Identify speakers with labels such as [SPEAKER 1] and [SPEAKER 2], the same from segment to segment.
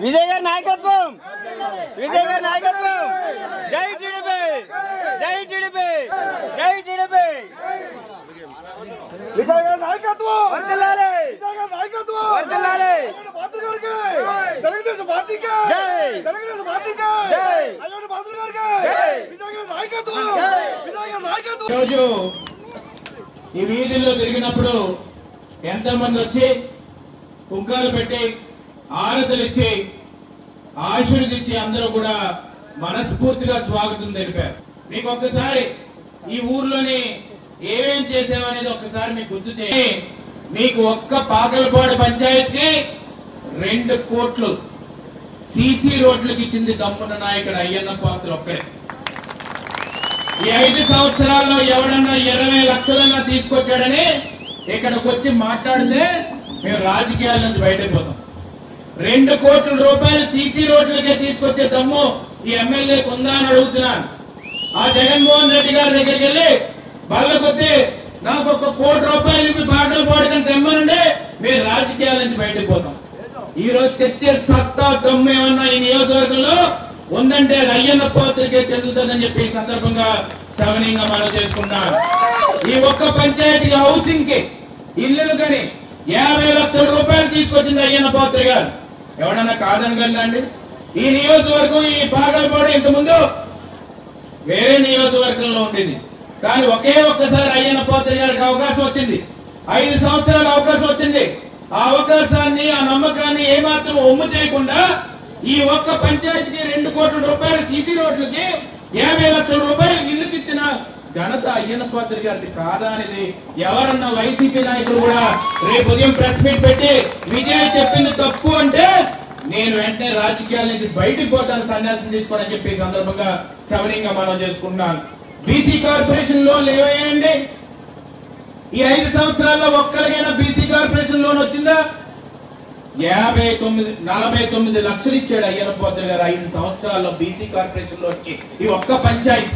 [SPEAKER 1] విజయ్ గారి నాయకత్వం, విజయ్ గారి నాయకత్వం. జై టీడీపీ, జై టీడీపీ, జై టీడీపీ. విజయ్ గారి నాయకత్వం వర్ధిల్లాలి, విజయ్ గారి నాయకత్వం వర్ధిల్లాలి. తెలుగుదేశం పార్టీకి జై, తెలుగుదేశం పార్టీకి జై, అయ్యోడి పాత్ర గారికి జై, విజయ్ గారి నాయకత్వం, విజయ్ గారి నాయకత్వం.
[SPEAKER 2] రోజు ఈ వీధుల్లో తిరిగినప్పుడు ఎంతో మంది వచ్చి కుంకాలు పెట్టి ఆరతులు ఇచ్చి ఆశీర్వదించి అందరూ కూడా మనస్ఫూర్తిగా స్వాగతం తెలిపారు. మీకు ఒక్కసారి ఈ ఊర్లోని ఏమేం చేసామనేది ఒక్కసారి మీకు గుర్తు చేయండి. మీకు ఒక్క పాకలపాడు పంచాయతీకి 2 కోట్లు సీసీ రోడ్లకు ఇచ్చింది దమ్మున్న నాయకుడు అయ్యన్న పాత్ర ఒక్కడే. ఈ 5 సంవత్సరాల్లో ఎవడన్నా 20 లక్షలన్నా తీసుకొచ్చాడని ఇక్కడికి వచ్చి మాట్లాడితే మేము రాజకీయాల నుంచి బయటపోతాం. 2 కోట్ల రూపాయలు సీసీ రోడ్లకే తీసుకొచ్చే దమ్ము ఈ ఎమ్మెల్యేకి ఉందా అని అడుగుతున్నాను. ఆ జగన్మోహన్ రెడ్డి గారి దగ్గరికి వెళ్ళి బళ్ళకొద్ది నాకు 1 కోటి రూపాయలు ఇవి బాటలు పోవడానికి తెమ్మనండి, మేము రాజకీయాల నుంచి బయటపోతాం. ఈ రోజు తెచ్చే సత్తా దమ్ము ఏమన్నా ఈ నియోజకవర్గంలో ఉందంటే అది అయ్యన్న పాత్రకే చెందుతుందని చెప్పి ఈ సందర్భంగా సవనీయంగా మనం చేసుకుంటాం. ఈ ఒక్క పంచాయతీ హౌసింగ్ కి ఇల్లులు కానీ 50 లక్షల రూపాయలు తీసుకొచ్చింది అయ్యన్న పాత్ర గారు. ఎవడన్నా కాదనగలండి? ఈ నియోజకవర్గం ఈ పాగలపాడు ఇంతకుముందు వేరే నియోజకవర్గంలో ఉండేది, కానీ ఒక్కసారి అయ్యన్న పాత్ర గారికి అవకాశం వచ్చింది. 5 సంవత్సరాల అవకాశం వచ్చింది. ఆ అవకాశాన్ని, ఆ నమ్మకాన్ని ఏమాత్రం ఒమ్ము చేయకుండా ఈ ఒక్క పంచాయతీకి 2 కోట్ల రూపాయలు సీసీ రోడ్లకి 50 లక్షల రూపాయలు ఇల్లుకి ఇచ్చిన ఘనత అయ్యన్న పాత్ర గారికి కాదా అనేది ఎవరన్నా వైసీపీ నాయకులు కూడా రేపు ఉదయం ప్రెస్ మీట్ పెట్టి విజయ్ చెప్పింది తప్పు అంటే నేను వెంటనే రాజకీయాల నుంచి బయటకు పోతాను, సన్యాసం తీసుకోవాలని చెప్పి ఈ సందర్భంగా సవనీయంగా మనం చేసుకుంటున్నాను. బీసీ కార్పొరేషన్ లోన్లు ఏమయ్యండి? ఈ 5 సంవత్సరాల్లో ఒక్కరికైనా బీసీ కార్పొరేషన్ లోన్ వచ్చిందా? 49 లక్షలు ఇచ్చాడు అయ్యన్న పాత్ర గారు 5 సంవత్సరాల్లో బీసీ కార్పొరేషన్ లోన్కి. ఈ ఒక్క పంచాయతీ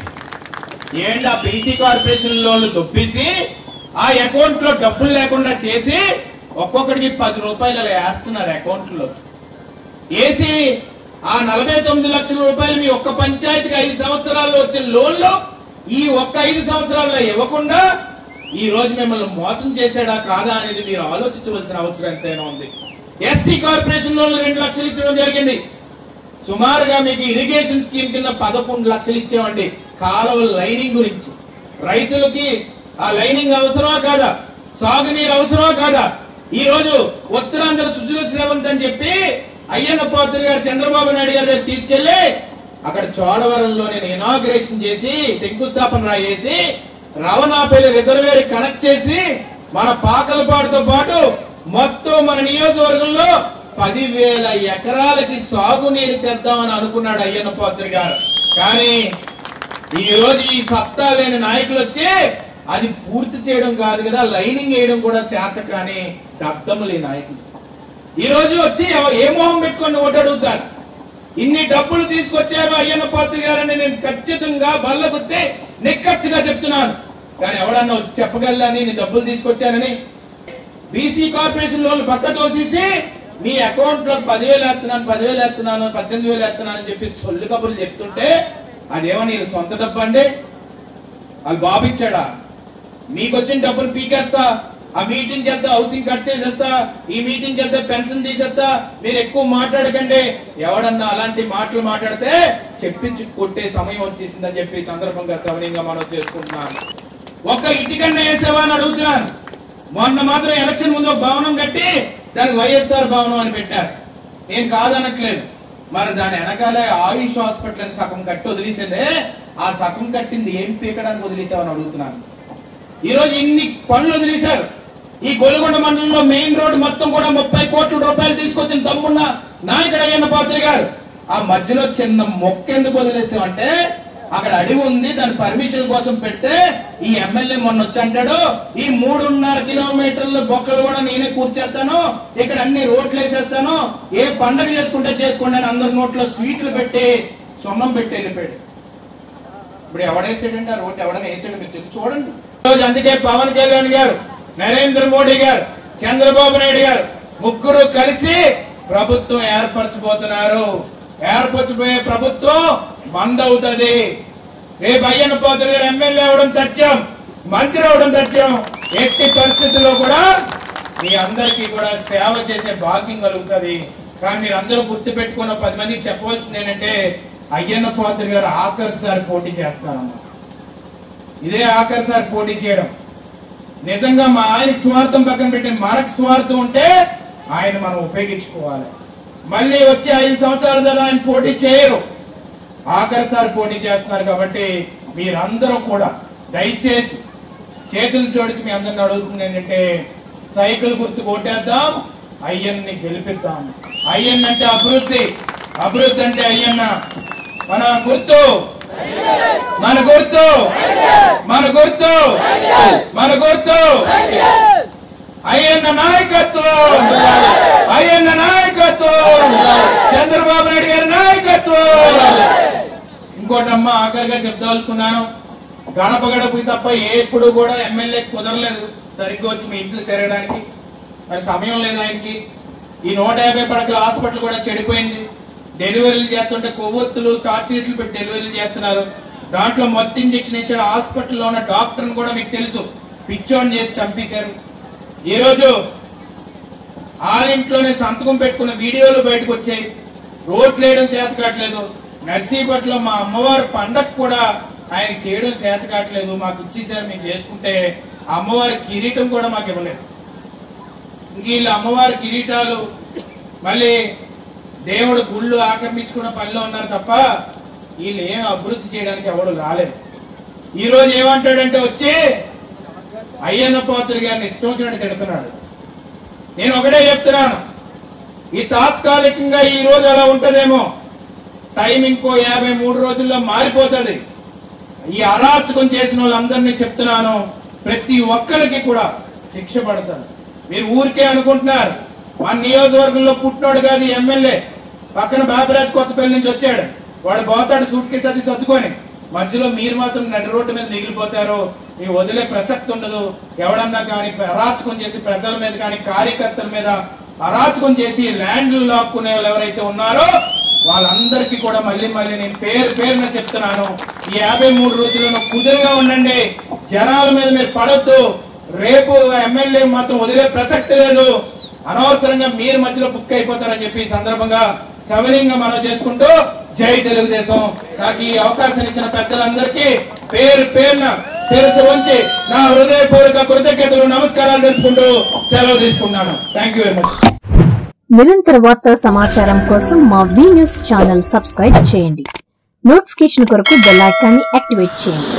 [SPEAKER 2] ఏంటి? ఆ బీసీ కార్పొరేషన్ లోన్లు దొబ్బేసి ఆ అకౌంట్ లో డబ్బులు లేకుండా చేసి ఒక్కొక్కడికి 10 రూపాయలు అలా వేస్తున్నారు అకౌంట్ లో వేసి ఆ 49 లక్షల రూపాయలు మీ ఒక్క పంచాయతీకి 5 సంవత్సరాల్లో వచ్చిన లోన్లు ఈ ఒక్క 5 సంవత్సరాల్లో ఇవ్వకుండా ఈ రోజు మిమ్మల్ని మోసం చేశాడా కాదా అనేది మీరు ఆలోచించవలసిన అవసరం ఎంతైనా ఉంది. ఎస్సీ కార్పొరేషన్ లోన్లు 2 లక్షలు ఇచ్చడం జరిగింది. సుమారుగా మీకు ఇరిగేషన్ స్కీమ్ కింద 11 లక్షలు ఇచ్చామండి. కాలువల లైనింగ్ గురించి రైతులకి ఆ లైనింగ్ అవసరమా కాదా? సాగునీరు అవసరమా కాదా? ఈ రోజు ఉత్తరాంధ్ర సుజల శ్రవంత్ అని చెప్పి అయ్యన్న పాత్ర గారు చంద్రబాబు నాయుడు గారి దగ్గర తీసుకెళ్లి అక్కడ చోడవరంలో నేను ఇనాగ్రేషన్ చేసి శంకుస్థాపన రాయేసి రవణాపల్లి రిజర్వేర్ కనెక్ట్ చేసి మన పాకలపాడుతో పాటు మొత్తం మన నియోజకవర్గంలో 10,000 ఎకరాలకి సాగునీరు తెద్దామని అనుకున్నాడు అయ్యన్న పాత్ర గారు. కానీ ఈ రోజు ఈ సత్తా లేని నాయకులు వచ్చి అది పూర్తి చేయడం కాదు కదా, లైనింగ్ వేయడం కూడా చేత కానీ దద్దములే నాయకులు ఈ రోజు వచ్చి ఏ మొహం పెట్టుకొని ఓటు అడుగుతారు. ఇన్ని డబ్బులు తీసుకొచ్చారు అయ్యన్న పాత్ర గారని నేను ఖచ్చితంగా బల్లగుద్ది నిక్కచ్చిగా చెప్తున్నాను. కానీ ఎవడన్నా వచ్చి చెప్పగలని నేను డబ్బులు తీసుకొచ్చానని బీసీ కార్పొరేషన్ లోన్లు పక్క తోసేసి మీ అకౌంట్ లో 10,000 వేస్తున్నాను, 10,000 వేస్తున్నాను, 18,000 వేస్తున్నాను అని చెప్పి సొల్లు కబుర్లు చెప్తుంటే అదేమో నేను సొంత డబ్బు అండి? వాళ్ళు బాబు ఇచ్చాడా? మీకు వచ్చిన డబ్బులు పీకేస్తా, ఆ మీటింగ్ చేస్తా, హౌసింగ్ కట్ చేసేస్తా, ఈ మీటింగ్ చేస్తా, పెన్షన్ తీసేస్తా, మీరు ఎక్కువ మాట్లాడకండి. ఎవడన్నా అలాంటి మాటలు మాట్లాడితే చెప్పించి కొట్టే సమయం వచ్చేసిందని చెప్పి సందర్భంగా సవనీయంగా మనం చేసుకుంటున్నాను. ఒక్క ఇటుకన్నా వేసేవా అని అడుగుతున్నాను. మొన్న మాత్రం ఎలక్షన్ ముందు ఒక భవనం కట్టి దానికి వైఎస్ఆర్ భవనం అని పెట్టారు. నేను కాదనట్లేదు, మరి దాని వెనకాలే ఆయుష్ హాస్పిటల్ అని సగం కట్టి వదిలేసిందే, ఆ సగం కట్టింది ఏం పీకడానికి వదిలేసామని అడుగుతున్నాను. ఈ రోజు ఇన్ని పనులు వదిలేశారు. ఈ గొలుగొండ మండలంలో మెయిన్ రోడ్డు మొత్తం కూడా 30 కోట్ల రూపాయలు తీసుకొచ్చిన దమ్మున్న నాయకుడు అయ్యన్న పాత్ర గారు. ఆ మధ్యలో చిన్న మొక్క ఎందుకు వదిలేసామంటే అక్కడ అడివి ఉంది, దాని పర్మిషన్ కోసం పెడితే ఈ ఎమ్మెల్యే మొన్న వచ్చి అంటాడు ఈ 3.5 కిలోమీటర్ల బొక్కలు కూడా నేనే కూర్చేస్తాను, ఇక్కడ అన్ని రోడ్లు వేసేస్తాను, ఏ పండగ చేసుకుంటే చేసుకోండి అని అందరి నోట్లో స్వీట్లు పెట్టి సొన్నం పెట్టి వెళ్ళిపోయాడు. ఇప్పుడు ఎవడేసాడంటే ఆ రోడ్డు ఎవడైనా వేసాడు మీరు చూడండి. అందుకే పవన్ కళ్యాణ్ గారు, నరేంద్ర మోడీ గారు, చంద్రబాబు నాయుడు గారు ముగ్గురు కలిసి ప్రభుత్వం ఏర్పరచబోతున్నారు. ఏర్పరచబోయే ప్రభుత్వం మందవుతుంది. రేపు అయ్యన్న పాత్రుడు గారు ఎమ్మెల్యే అవడం తథ్యం, మంత్రి అవడం తథ్యం. ఎట్టి పరిస్థితుల్లో కూడా మీ అందరికీ కూడా సేవ చేసే భాగ్యం కలుగుతుంది. కానీ మీరు అందరూ గుర్తు పెట్టుకున్న 10 మందికి చెప్పవలసింది ఏంటంటే అయ్యన్న పాత్రుడు గారు ఆఖరిసారి పోటీ చేస్తారమ్మా. ఇదే ఆఖరిసారి పోటీ చేయడం. నిజంగా మా ఆయనకి స్వార్థం పక్కన పెట్టి మనకు స్వార్థం ఉంటే ఆయన మనం ఉపయోగించుకోవాలి. మళ్ళీ వచ్చే 5 సంవత్సరాల ద్వారా ఆయన పోటీ చేయరు. ఆఖరిసారి పోటీ చేస్తున్నారు కాబట్టి మీరందరూ కూడా దయచేసి చేతులు జోడించి మీ అందరిని అడుగుతుంది ఏంటంటే సైకిల్ గుర్తు కొట్టేద్దాం, అయ్యన్ని గెలిపిద్దాం. అయ్యన్న అంటే అభివృద్ధి, అభివృద్ధి అంటే అయ్యన్న. మన గుర్తు, మన గుర్తు, మన గుర్తు, మన గుర్తు అయ్యన్న నాయకత్వం, అయ్యన్న నాయకత్వం, చంద్రబాబు నాయుడు గారి నాయకత్వం. ఇంకోటమ్మా ఆఖరిగా చెప్తానుకున్నాను, గడప గడపకి తప్ప ఎప్పుడు కూడా ఎమ్మెల్యే కుదరలేదు సరిగ్గా వచ్చి మీ ఇంట్లో తిరగడానికి. మరి సమయం లేదు ఆయనకి. ఈ 150 పడకల హాస్పిటల్ కూడా చెడిపోయింది. డెలివరీలు చేస్తుంటే కొవ్వొత్తులు టార్చీట్లు పెట్టి డెలివరీలు చేస్తున్నారు. దాంట్లో మొత్తం ఇంజక్షన్ ఇచ్చాడు. హాస్పిటల్లో ఉన్న డాక్టర్ని కూడా మీకు తెలుసు పిచ్చోని చేసి చంపేశారు. ఈ రోజు ఇంట్లోనే సంతకం పెట్టుకున్న వీడియోలు బయటకు వచ్చాయి. రోడ్లు వేయడం చేత కావట్లేదు. నర్సీపట్లో మా అమ్మవారి పండగ కూడా ఆయన చేయడం చేత కావట్లేదు. మాకు ఇచ్చేసారు, మీకు చేసుకుంటే అమ్మవారి కిరీటం కూడా మాకు ఇవ్వలేదు. ఇంక వీళ్ళు అమ్మవారి కిరీటాలు మళ్ళీ దేవుడు గుళ్ళు ఆక్రమించుకున్న పనిలో ఉన్నారు తప్ప వీళ్ళు ఏం అభివృద్ధి చేయడానికి ఎవడు రాలేదు. ఈ రోజు ఏమంటాడంటే వచ్చి అయ్యన్న పాత్రుడు గారిని ఇష్టం వచ్చినట్టు తిడుతున్నాడు. నేను ఒకటే చెప్తున్నాను, ఈ తాత్కాలికంగా ఈ రోజు అలా ఉంటదేమో, టైం ఇంకో 53 రోజుల్లో మారిపోతుంది. ఈ అరాచకం చేసిన వాళ్ళందరినీ చెప్తున్నాను, ప్రతి ఒక్కరికి కూడా శిక్ష పడుతుంది. మీరు ఊరికే అనుకుంటున్నారు. మన నియోజకవర్గంలో పుట్టినోడు కాదు ఎమ్మెల్యే, పక్కన బాబరాజ్ కొత్తపల్లి నుంచి వచ్చాడు. వాడు పోతాడు సూట్ కేసు అది సర్దుకొని, మధ్యలో మీరు మాత్రం నడి రోడ్డు మీద మిగిలిపోతారు. మీ వదిలే ప్రసక్తి ఉండదు. ఎవడన్నా కానీ అరాచకం చేసి ప్రజల మీద కానీ కార్యకర్తల మీద అరాచకం చేసి ల్యాండ్లు లాక్కునే వాళ్ళు ఎవరైతే ఉన్నారో వాళ్ళందరికీ కూడా మళ్ళీ నేను పేరున చెప్తున్నాను, ఈ 53 రోజులను కుదురుగా ఉండండి. జనాల మీద మీరు పడొద్దు. రేపు ఎమ్మెల్యే మాత్రం వదిలే ప్రసక్తి లేదు. అనవసరంగా మీరు మధ్యలో బుక్ అయిపోతారని చెప్పి ఈ సందర్భంగా సవనీయంగా మనం చేసుకుంటూ జై తెలుగుదేశం. నాకు ఈ అవకాశం ఇచ్చిన పెద్దలందరికీ పేరున శిరస్సు వంచి నా హృదయపూర్వక కృతజ్ఞతలు నమస్కారాలు తెలుపుకుంటూ సెలవు తీసుకున్నాను. Thank you very much.
[SPEAKER 3] నిరంతర వార్తా సమాచారం కోసం మా వి న్యూస్ ఛానల్ సబ్స్క్రైబ్ చేయండి. నోటిఫికేషన్ కొరకు బెల్ ఐకాన్ని యాక్టివేట్ చేయండి.